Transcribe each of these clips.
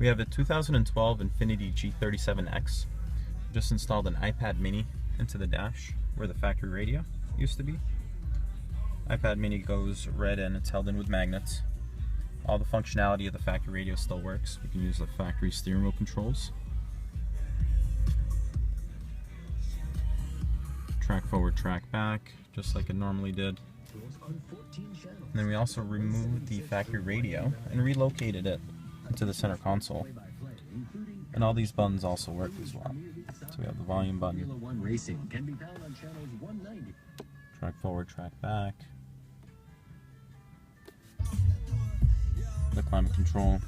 We have a 2012 Infiniti G37X. Just installed an iPad mini into the dash where the factory radio used to be. iPad mini goes right in, it's held in with magnets. All the functionality of the factory radio still works. We can use the factory steering wheel controls. Track forward, track back, just like it normally did. And then we also removed the factory radio and relocated it into the center console. And all these buttons also work as well. So we have the volume button, track forward, track back, the climate control,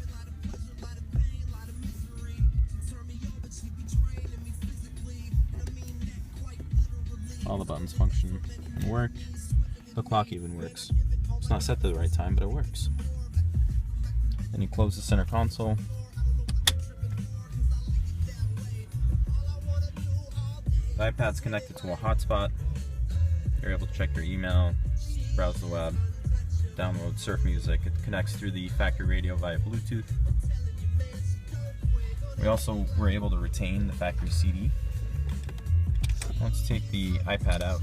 all the buttons function and work. The clock even works. It's not set to the right time, but it works. Then you close the center console. The iPad's connected to a hotspot. You're able to check your email, browse the web, download, surf music. It connects through the factory radio via Bluetooth. We also were able to retain the factory CD. Let's take the iPad out.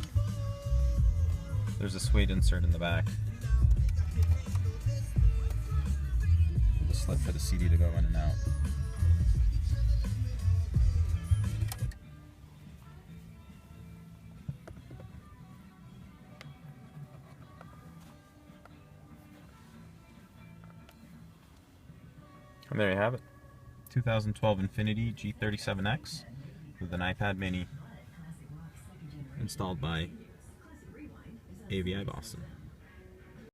There's a suede insert in the back. The slit for the CD to go in and out. And there you have it. 2012 Infiniti G37X with an iPad mini installed by AVI Boston.